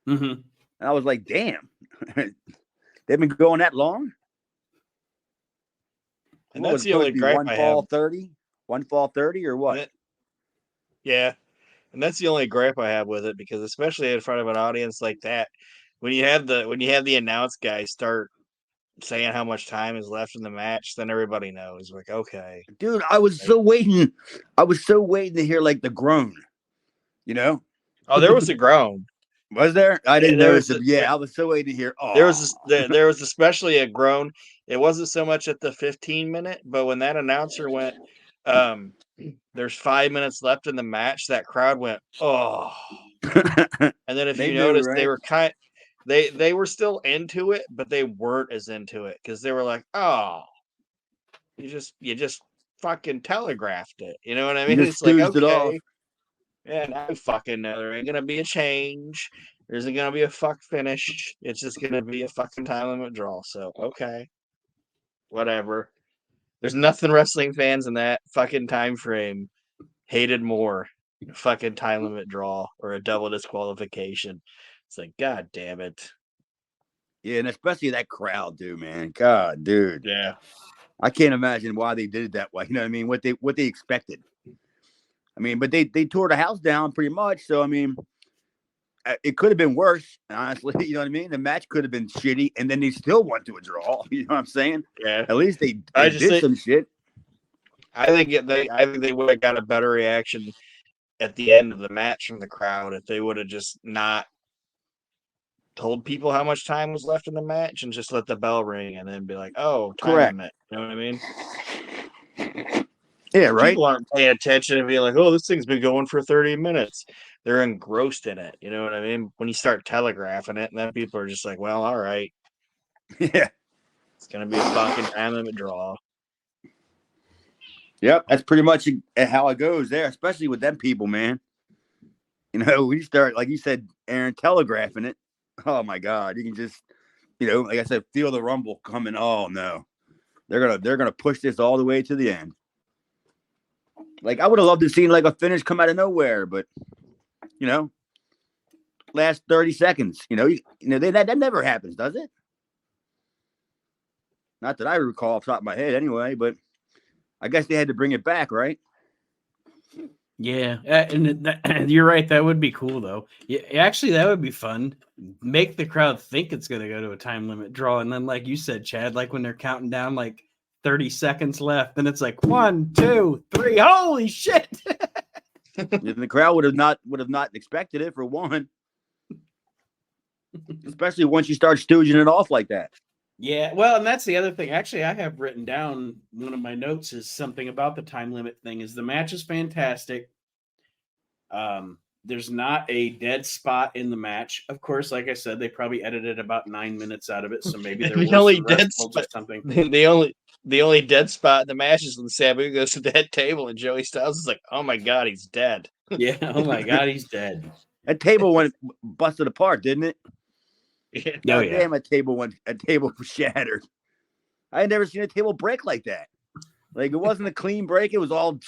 Speaker 1: Mm-hmm.
Speaker 3: And I was like, damn, they've been going that long?
Speaker 2: And that's the only gripe I have.
Speaker 3: 1 fall 30 or what?
Speaker 2: Yeah. And that's the only gripe I have with it, because especially in front of an audience like that, when you have the announce guy start saying how much time is left in the match, then everybody knows. Like, okay.
Speaker 3: Dude, I was so waiting to hear the groan.
Speaker 2: Oh, there was a groan.
Speaker 3: Was there? I didn't notice it. Yeah, I was so waiting to hear. Oh.
Speaker 2: There was especially a groan. It wasn't so much at the 15-minute, but when that announcer went, there's 5 minutes left in the match. That crowd went, oh. And then if you notice, right? They were still into it, but they weren't as into it because they were like, oh, you just fucking telegraphed it. You know what I mean?
Speaker 3: It's
Speaker 2: like, okay. Yeah, now we fucking know there ain't gonna be a change. There isn't gonna be a fuck finish. It's just gonna be a fucking time limit draw. So okay. Whatever. There's nothing wrestling fans in that fucking time frame hated more. Fucking time limit draw or a double disqualification. It's like, God damn it.
Speaker 3: Yeah, and especially that crowd, dude, man. God, dude.
Speaker 2: Yeah.
Speaker 3: I can't imagine why they did it that way. You know what I mean? What they expected. I mean, but they tore the house down pretty much. So I mean, it could have been worse, honestly. You know what I mean? The match could have been shitty, and then they still went to a draw. You know what I'm saying?
Speaker 2: Yeah.
Speaker 3: At least they did some shit.
Speaker 2: I think they would have got a better reaction at the end of the match from the crowd if they would have just not told people how much time was left in the match and just let the bell ring and then be like, oh, time limit. You know what I mean?
Speaker 3: Yeah, right.
Speaker 2: People aren't paying attention and being like, oh, this thing's been going for 30 minutes. They're engrossed in it. You know what I mean? When you start telegraphing it, and then people are just like, well, all right.
Speaker 3: Yeah.
Speaker 2: It's going to be a fucking time limit draw.
Speaker 3: Yep, that's pretty much how it goes there, especially with them people, man. You know, we start, like you said, Aaron, telegraphing it. Oh, my God. You can just, you know, like I said, feel the rumble coming. Oh, no. They're gonna push this all the way to the end. Like, I would have loved to see like a finish come out of nowhere, but you know, last 30 seconds, you know, that never happens, does it? Not that I recall off the top of my head, anyway. But I guess they had to bring it back, right?
Speaker 1: Yeah, and you're right. That would be cool, though. Yeah, actually, that would be fun. Make the crowd think it's going to go to a time limit draw, and then, like you said, Chad, like when they're counting down, like 30 seconds left, and it's like 1, 2, 3. Holy shit!
Speaker 3: The crowd would have not expected it, for one, especially once you start stooging it off like that.
Speaker 1: Yeah, well, and that's the other thing. Actually, I have written down one of my notes is something about the time limit thing. Is the match is fantastic. There's not a dead spot in the match. Of course, like I said, they probably edited about 9 minutes out of it, so maybe there was
Speaker 2: the only dead
Speaker 1: spot. Something.
Speaker 2: The only dead spot in the match is when Sabu goes to that table and Joey Styles is like, "Oh my God, he's dead."
Speaker 1: Yeah, oh my God, he's dead.
Speaker 3: That table went busted apart, didn't it?
Speaker 2: Yeah.
Speaker 3: God damn, a table shattered. I had never seen a table break like that. Like, it wasn't a clean break. It was all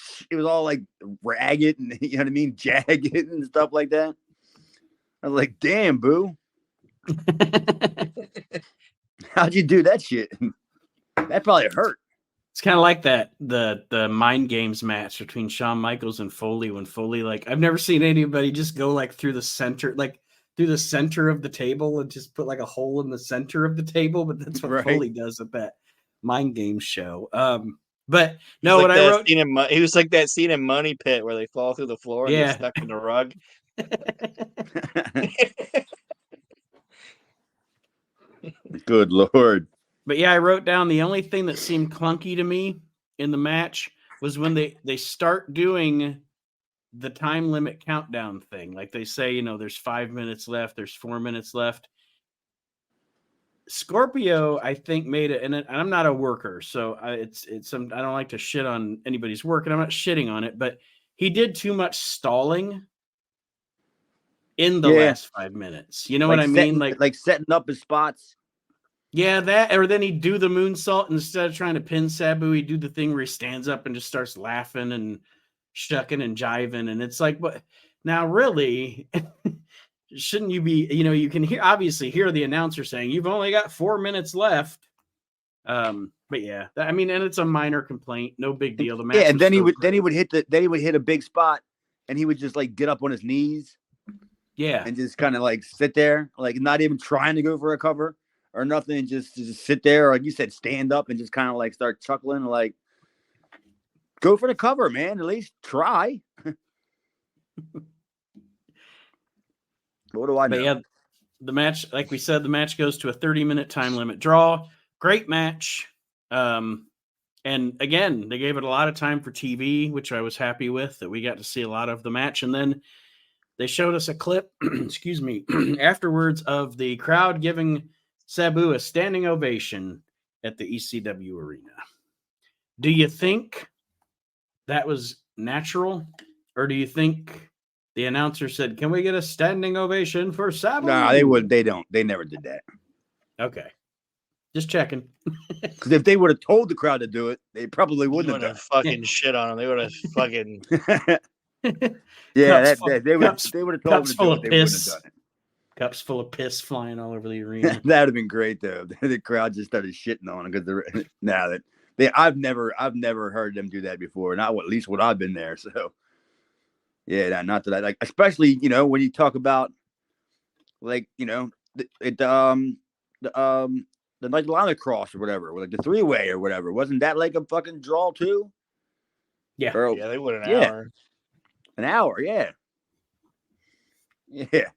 Speaker 3: like ragged and, you know what I mean, jagged and stuff like that. I was like, damn, boo. How'd you do that shit? That probably hurt.
Speaker 1: It's kind of like that the Mind Games match between Shawn Michaels and Foley, when Foley, like, I've never seen anybody just go like through the center of the table and just put like a hole in the center of the table, but that's what Foley does at that Mind Games show. But no, what I wrote,
Speaker 2: he was like that scene in Money Pit where they fall through the floor and get stuck in the rug.
Speaker 3: Good Lord.
Speaker 1: But yeah, I wrote down the only thing that seemed clunky to me in the match was when they start doing the time limit countdown thing. Like they say, you know, there's 5 minutes left, there's 4 minutes left. Scorpio, I think, made it, and I'm not a worker, so I don't like to shit on anybody's work, and I'm not shitting on it, but he did too much stalling in the last 5 minutes. You know what I mean?
Speaker 3: Like setting up his spots.
Speaker 1: Yeah, that, or then he'd do the moonsault, and instead of trying to pin Sabu, he'd do the thing where he stands up and just starts laughing and shucking and jiving, and it's like, but now really. Shouldn't you be, you know, you can obviously hear the announcer saying you've only got 4 minutes left. But yeah, I mean, and it's a minor complaint, no big deal. The match,
Speaker 3: and then he would hit a big spot, and he would just like get up on his knees, and just kind of like sit there, like not even trying to go for a cover or nothing, just sit there, or like you said, stand up and just kind of like start chuckling, like go for the cover, man. At least try. What do I know?
Speaker 1: But yeah, the match, like we said, the match goes to a 30-minute time limit draw. Great match. And again, they gave it a lot of time for TV, which I was happy with, that we got to see a lot of the match. And then they showed us a clip, excuse me, afterwards of the crowd giving Sabu a standing ovation at the ECW arena. Do you think that was natural? Or do you think the announcer said, "Can we get a standing ovation for Sabu"?
Speaker 3: Nah, they would. They don't. They never did that.
Speaker 1: Okay. Just checking.
Speaker 3: Because if they would have told the crowd to do it, they probably wouldn't have
Speaker 2: fucking shit on them. They would have fucking.
Speaker 3: Yeah, they would have told them to do it. They wouldn't have done it.
Speaker 1: Cups full of piss flying all over the arena.
Speaker 3: That would have been great though. The crowd just started shitting on them because I've never heard them do that before. Not at least when I've been there. So yeah, not that I like, especially when you talk about like the like line cross or whatever, like the 3-way or whatever. Wasn't that like a fucking draw too?
Speaker 1: Yeah,
Speaker 2: yeah, they would an hour.
Speaker 3: An hour, yeah. Yeah.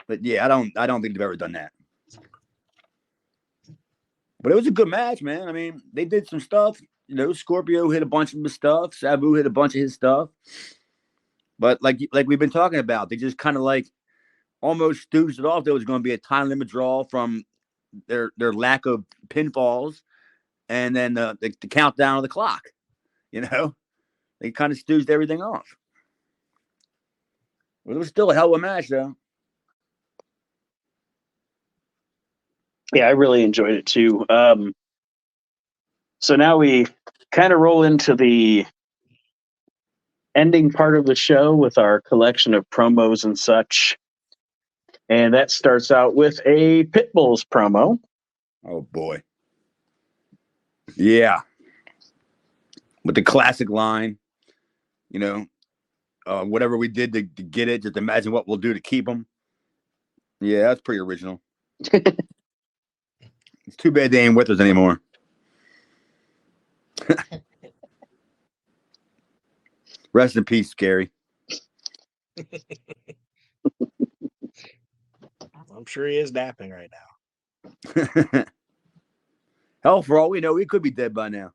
Speaker 3: But yeah, I don't think they've ever done that. But it was a good match, man. I mean, they did some stuff. Scorpio hit a bunch of his stuff. Sabu hit a bunch of his stuff. But like we've been talking about, they just kind of like almost stooged it off. There was going to be a time limit draw from their lack of pinfalls, and then the countdown of the clock. They kind of stooged everything off. Well, it was still a hell of a match, though.
Speaker 4: Yeah, I really enjoyed it too. So now we kind of roll into the ending part of the show with our collection of promos and such. And that starts out with a Pitbull's promo.
Speaker 3: Oh, boy. Yeah. With the classic line, whatever we did to get it, just imagine what we'll do to keep them. Yeah, that's pretty original. It's too bad they ain't with us anymore. Rest in peace, Gary.
Speaker 2: I'm sure he is napping right now.
Speaker 3: Hell, for all we know, he could be dead by now.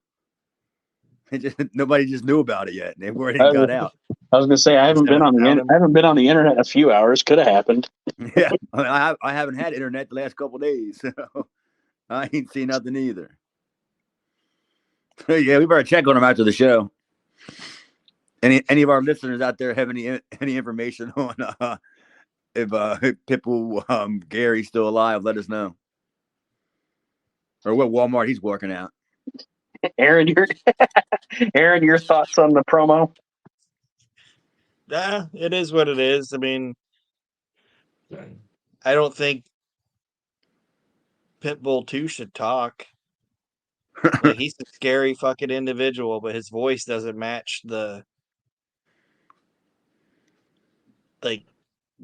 Speaker 3: Nobody just knew about it yet. They weren't got out.
Speaker 4: I was gonna say I haven't been on the internet in a few hours. Could have happened.
Speaker 3: Yeah, I haven't had internet the last couple of days, so I ain't seen nothing either. Yeah, we better check on him after the show. Any of our listeners out there have any information on if Pitbull Gary's still alive? Let us know. Or what Walmart he's working at.
Speaker 4: Aaron, your thoughts on the promo?
Speaker 2: It is what it is. I mean, I don't think Pitbull 2 should talk. Like, he's a scary fucking individual, but his voice doesn't match the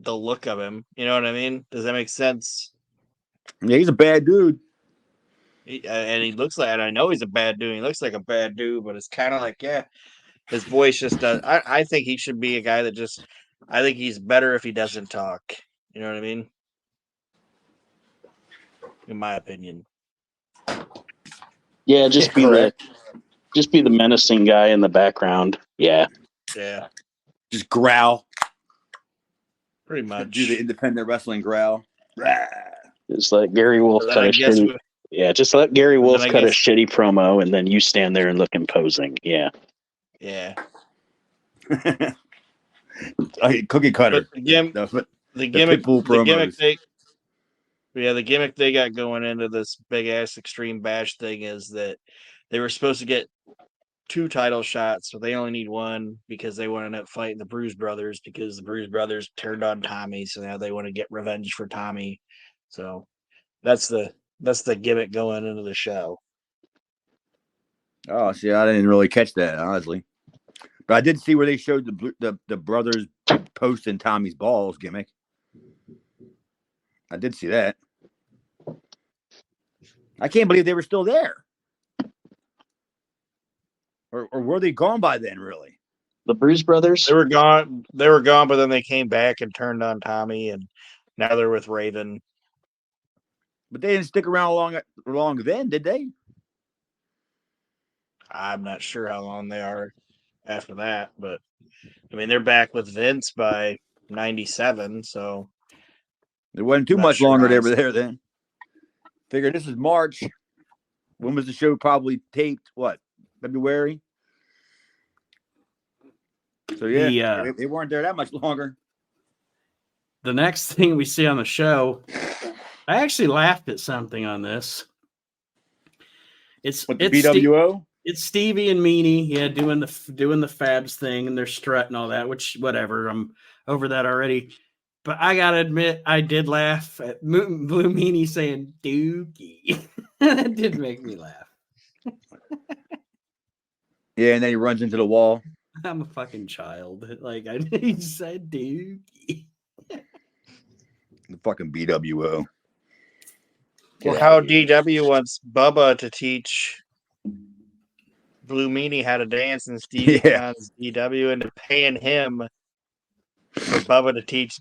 Speaker 2: look of him. You know what I mean? Does that make sense?
Speaker 3: Yeah, he's a bad dude.
Speaker 2: And he looks like, and I know he's a bad dude. He looks like a bad dude, but it's kind of like, yeah, his voice just does. I think he should be a guy that just, I think he's better if he doesn't talk. You know what I mean? In my opinion.
Speaker 4: Yeah, just be the menacing guy in the background. Yeah.
Speaker 2: Yeah.
Speaker 3: Just growl.
Speaker 2: Pretty much.
Speaker 3: Do the independent wrestling growl.
Speaker 4: Just let Gary Wolf cut a shitty. Yeah, just let Gary Wolf cut a shitty promo, and then you stand there and look imposing. Yeah.
Speaker 2: Yeah.
Speaker 3: Cookie cutter.
Speaker 2: But the gimmick they got going into this big ass Extreme Bash thing is that they were supposed to get 2 title shots, but they only need 1 because they want to end up fighting the Bruise Brothers because the Bruise Brothers turned on Tommy, so now they want to get revenge for Tommy. So that's the gimmick going into the show.
Speaker 3: Oh, see, I didn't really catch that, honestly. But I did see where they showed the brothers posting Tommy's balls gimmick. I did see that. I can't believe they were still there. Or were they gone by then, really?
Speaker 4: The Bruise Brothers?
Speaker 2: They were gone, but then they came back and turned on Tommy, and now they're with Raven.
Speaker 3: But they didn't stick around long then, did they?
Speaker 2: I'm not sure how long they are after that, but I mean, they're back with Vince by 97, so
Speaker 3: it wasn't too much longer they were there then. Figure this is March. When was the show probably taped? What, February? So yeah, they weren't there that much longer.
Speaker 1: The next thing we see on the show, I actually laughed at something on this. It's
Speaker 3: BWO.
Speaker 1: It's Stevie and Meanie, doing the Fabs thing, and they're strutting all that. Which whatever, I'm over that already. But I gotta admit, I did laugh at Blue Meanie saying "Dookie." That did make me laugh.
Speaker 3: Yeah, and then he runs into the wall.
Speaker 1: I'm a fucking child. Like he said "Dookie."
Speaker 3: The fucking BWO.
Speaker 2: Well, how DW wants Bubba to teach Blue Meanie how to dance and Stevie John's DW into paying him for Bubba to teach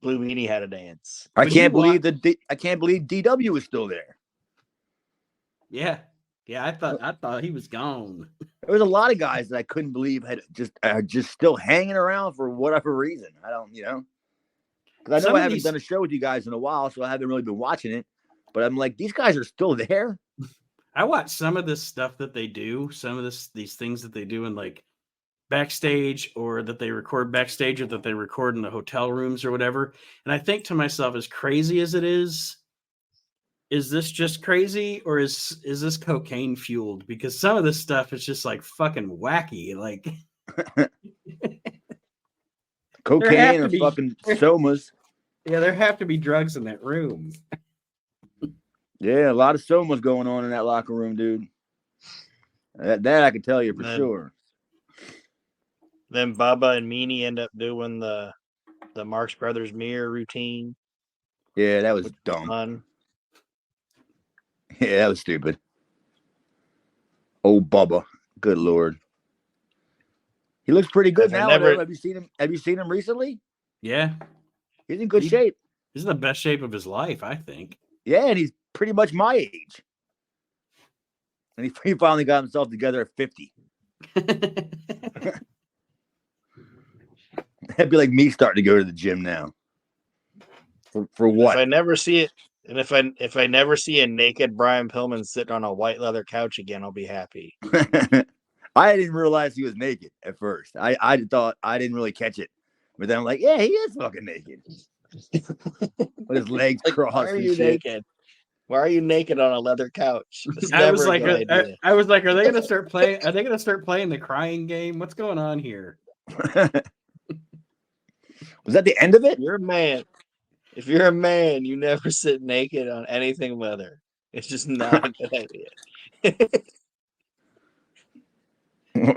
Speaker 2: Blue Meanie how to dance.
Speaker 3: I can't believe DW is still there.
Speaker 1: Yeah. I thought he was gone.
Speaker 3: There was a lot of guys that I couldn't believe had just still hanging around for whatever reason. I don't, because I know I haven't done a show with you guys in a while, so I haven't really been watching it. But I'm like, these guys are still there.
Speaker 1: I watch some of this stuff that they do, some of these things that they do in like backstage, or that they record backstage, or that they record in the hotel rooms or whatever. And I think to myself, as crazy as it is this just crazy, or is this cocaine fueled? Because some of this stuff is just like fucking wacky. Like
Speaker 3: cocaine or fucking somas.
Speaker 1: Yeah, there have to be drugs in that room.
Speaker 3: Yeah, a lot of somas going on in that locker room, dude. That I can tell you for sure.
Speaker 2: Then Bubba and Meanie end up doing the Marx Brothers mirror routine.
Speaker 3: Yeah, that was dumb.
Speaker 2: Fun.
Speaker 3: Yeah, that was stupid. Oh, Bubba. Good Lord. He looks pretty good now. Have you seen him? Have you seen him recently?
Speaker 1: Yeah.
Speaker 3: He's in good shape.
Speaker 1: He's in the best shape of his life, I think.
Speaker 3: Yeah, and he's pretty much my age. And he finally got himself together at 50. That'd be like me starting to go to the gym now. For what?
Speaker 2: If I never see it, and if I never see a naked Brian Pillman sitting on a white leather couch again, I'll be happy.
Speaker 3: I didn't realize he was naked at first. I thought I didn't really catch it. But then I'm like, yeah, he is fucking naked. With his legs crossed. Why
Speaker 2: are you naked? Why are you naked on a leather couch?
Speaker 1: I was like, are they gonna start playing? Are they gonna start playing the crying game? What's going on here?
Speaker 3: Was that the end of it?
Speaker 2: You're a man. If you're a man, you never sit naked on anything leather. It's just not a good idea.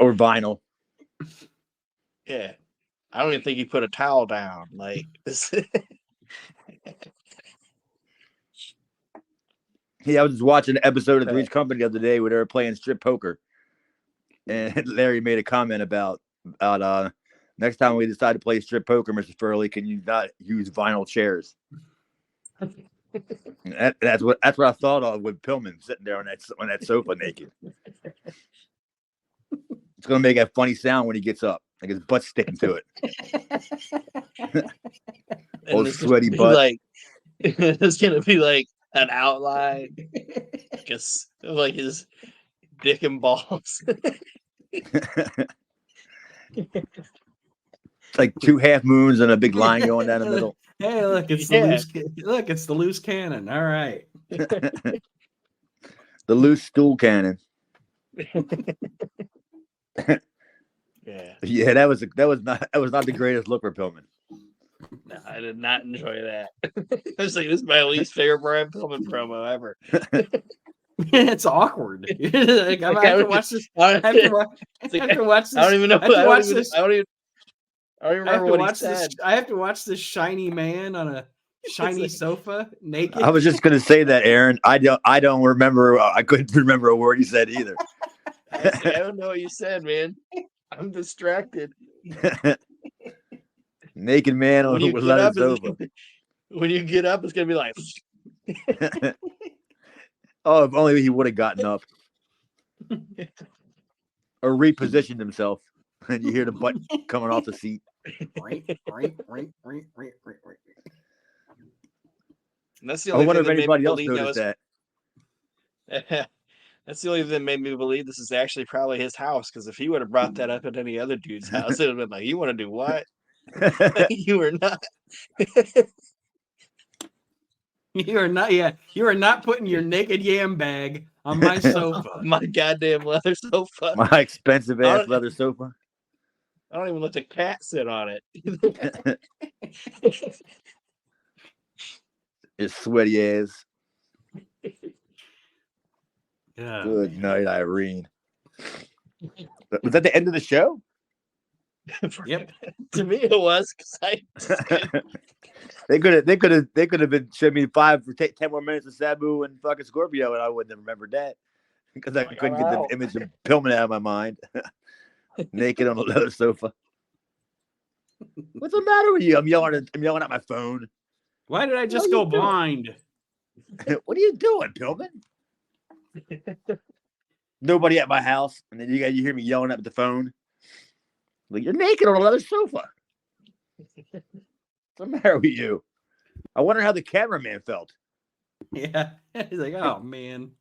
Speaker 3: Or vinyl.
Speaker 2: Yeah. I don't even think he put a towel down. Like this.
Speaker 3: Yeah, I was just watching an episode of Three's Company the other day where they were playing strip poker. And Larry made a comment about next time we decide to play strip poker, Mr. Furley, can you not use vinyl chairs? That's what I thought of with Pillman sitting there on that sofa naked. It's gonna make a funny sound when he gets up, like his butt's sticking to it. Old sweaty butt.
Speaker 2: Like it's gonna be like an outline, just like his dick and balls.
Speaker 3: It's like two half moons and a big line going down the middle.
Speaker 1: Hey, look, it's the loose cannon. All right.
Speaker 3: The loose stool cannon. Yeah, that was not the greatest look for Pillman.
Speaker 2: No, I did not enjoy that. I was like, this is my least favorite Brian Pillman promo ever.
Speaker 1: It's awkward. Like, I have to watch this. I have to watch this.
Speaker 2: I don't even know. I don't even remember what he said.
Speaker 1: I have to watch this shiny man on a shiny sofa naked.
Speaker 3: I was just gonna say that, Aaron. I don't remember. I couldn't remember a word he said either.
Speaker 2: I don't know what you said, man. I'm distracted.
Speaker 3: Naked man on a leather sofa.
Speaker 2: When you get up, it's gonna be like.
Speaker 3: Oh, if only he would have gotten up. or repositioned himself, and you hear the butt coming off the seat.
Speaker 2: That's the only
Speaker 3: I wonder
Speaker 2: thing
Speaker 3: if anybody else noticed that.
Speaker 2: That's the only thing that made me believe this is actually probably his house. Because if he would have brought that up at any other dude's house, it would have been like, "You want to do what? You are not."
Speaker 1: You are not. Yeah, you are not putting your naked yam bag on my sofa.
Speaker 2: My goddamn leather sofa.
Speaker 3: My expensive ass leather sofa.
Speaker 2: I don't even let the cat sit on it.
Speaker 3: It's sweaty ass.
Speaker 1: Yeah.
Speaker 3: Good night, Irene. Was that the end of the show?
Speaker 1: Yep.
Speaker 2: To me, it was
Speaker 3: they could have been showing me 10 more minutes of Sabu and fucking Scorpio, and I wouldn't have remembered that because I couldn't get the image of Pillman out of my mind, naked on a leather sofa. What's the matter with you? I'm yelling at my phone.
Speaker 1: Why did I just go blind?
Speaker 3: What are you doing, Pillman? Nobody at my house, and then you hear me yelling at the phone. Like, you're naked on a leather sofa. What's the matter with you? I wonder how the cameraman felt.
Speaker 1: Yeah, he's like, oh man.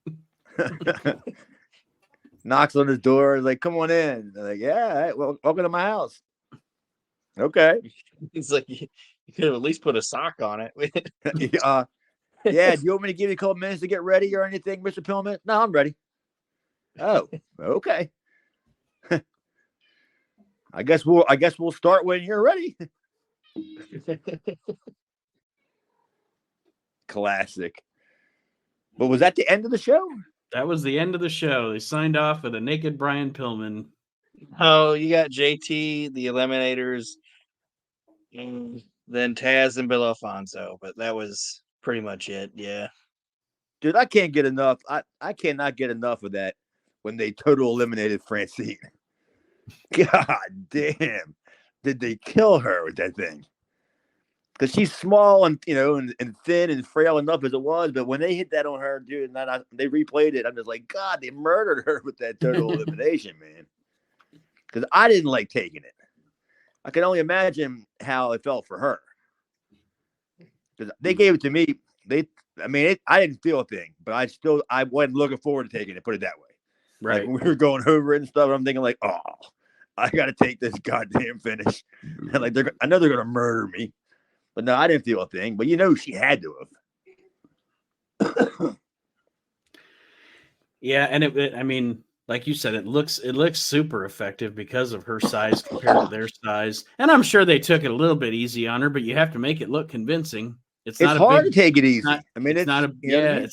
Speaker 3: Knocks on his door, like, come on in. They're like, yeah, all right, well, welcome to my house. Okay.
Speaker 2: He's like, you could have at least put a sock on it.
Speaker 3: Yeah, do you want me to give you a couple minutes to get ready or anything, Mr. Pillman? No, I'm ready. Oh, okay. I guess we'll start when you're ready. Classic. But was that the end of the show?
Speaker 1: That was the end of the show. They signed off with a naked Brian Pillman.
Speaker 2: Oh, you got JT, the Eliminators, then Taz and Bill Alfonso, but that was pretty much it. Yeah.
Speaker 3: Dude, I can't get enough. I cannot get enough of that when they total eliminated Francine. God damn. Did they kill her with that thing? Because she's small and and thin and frail enough as it was, but when they hit that on her, dude, and they replayed it, I'm just like, God, they murdered her with that total elimination, man. Because I didn't like taking it. I can only imagine how it felt for her. Because they gave it to me. I didn't feel a thing, but I wasn't looking forward to taking it, put it that way.
Speaker 1: Right.
Speaker 3: Like, when we were going over it and stuff, I'm thinking like, oh, I got to take this goddamn finish. And like, I know they're going to murder me. But no, I didn't feel a thing. But she had to have.
Speaker 1: Yeah, and like you said, it looks super effective because of her size compared to their size. And I'm sure they took it a little bit easy on her, but you have to make it look convincing. It's
Speaker 3: hard to take it easy.
Speaker 1: It's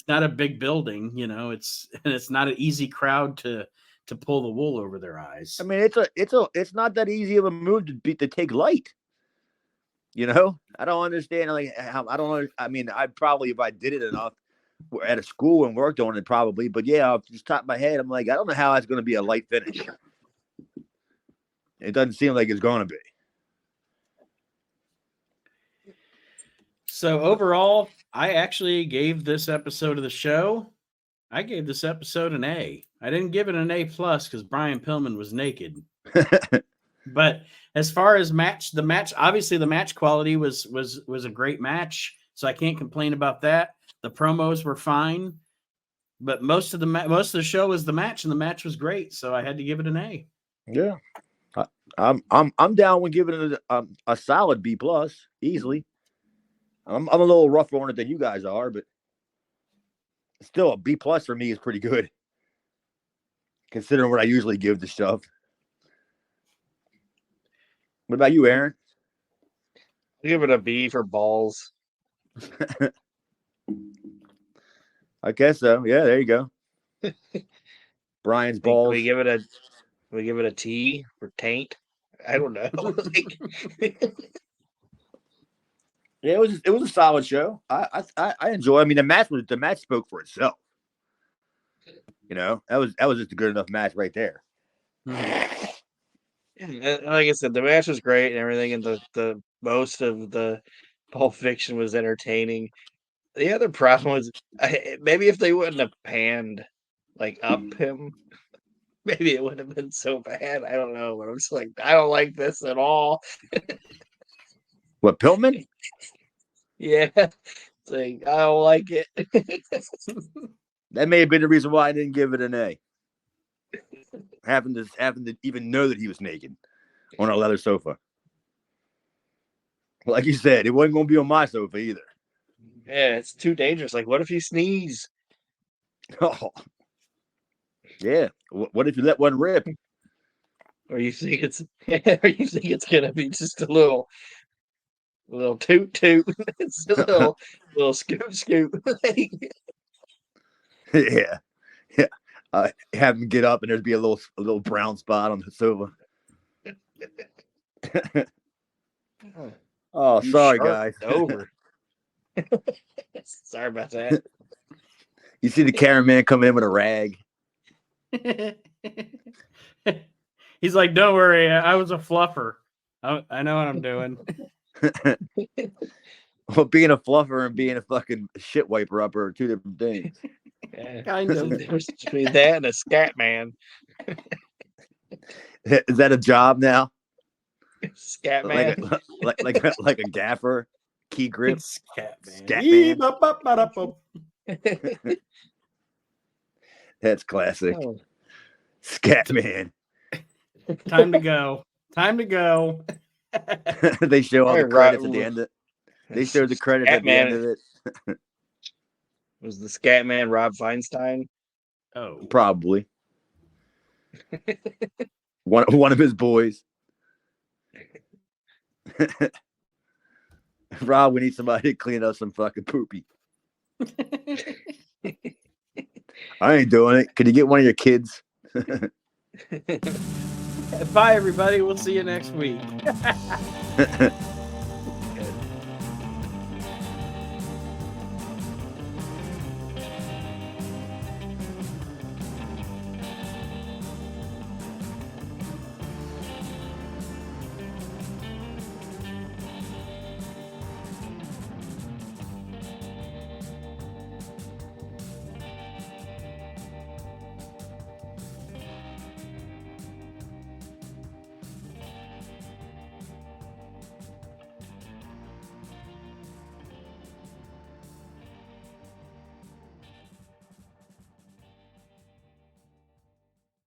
Speaker 1: not a big building, it's not an easy crowd to pull the wool over their eyes.
Speaker 3: I mean, it's not that easy of a move to take light. I don't understand. Like, how I don't know. I mean, I'd probably, if I did it enough at a school and worked on it, probably. But yeah, off the top of my head, I'm like, I don't know how it's going to be a light finish. It doesn't seem like it's going to be.
Speaker 1: So overall, I actually gave this episode of the show, I gave this episode an A. I didn't give it an A+ because Brian Pillman was naked. But as far as the match, obviously the match quality was a great match, so I can't complain about that. The promos were fine, but most of the show was the match, and the match was great, so I had to give it an A.
Speaker 3: Yeah, I'm down with giving it a solid B+ easily. I'm a little rougher on it than you guys are, but still a B+ for me is pretty good, considering what I usually give the stuff. What about you, Aaron?
Speaker 2: I give it a B for balls.
Speaker 3: I guess so. Yeah, there you go. Brian's balls.
Speaker 2: We give it a T for taint. I don't know.
Speaker 3: Yeah, it was a solid show. I enjoy. I mean, the match spoke for itself. That was just a good enough match right there.
Speaker 2: Mm-hmm. Like I said, the match was great and everything, and the most of the Pulp Fiction was entertaining. The other problem was maybe if they wouldn't have panned like up him, maybe it wouldn't have been so bad. I don't know. But I'm just like, I don't like this at all.
Speaker 3: What, Pillman?
Speaker 2: Yeah. It's like, I don't like it.
Speaker 3: That may have been the reason why I didn't give it an A. Having to even know that he was naked on a leather sofa. Like you said, it wasn't going to be on my sofa either.
Speaker 2: Yeah, it's too dangerous. Like, what if you sneeze?
Speaker 3: Oh. Yeah. What if you let one rip?
Speaker 2: Or you think it's gonna be just a little toot toot. It's a little scoop scoop.
Speaker 3: Yeah. Yeah. Have him get up and there'd be a little brown spot on the sofa. Oh, sorry, guys.
Speaker 2: Over. Sorry about that.
Speaker 3: You see the cameraman come in with a rag.
Speaker 1: He's like, "Don't worry, I was a fluffer. I know what I'm doing."
Speaker 3: Well, being a fluffer and being a fucking shit wiper upper are two different things.
Speaker 2: Yeah.
Speaker 1: Kind of.
Speaker 2: There's between that and a scat man.
Speaker 3: Is that a job now?
Speaker 2: Scat man.
Speaker 3: Like a gaffer, key grip.
Speaker 1: Scat man.
Speaker 3: Scat man. That's classic.
Speaker 2: Oh.
Speaker 3: Scat man.
Speaker 1: Time to go. Time to go.
Speaker 3: They show all the credits at the end of it. They show the credits at the end of it.
Speaker 2: Was the scat man Rob Feinstein?
Speaker 1: Oh,
Speaker 3: probably. One of his boys. Rob, we need somebody to clean up some fucking poopy. I ain't doing it. Could you get one of your kids?
Speaker 1: Bye, everybody. We'll see you next week.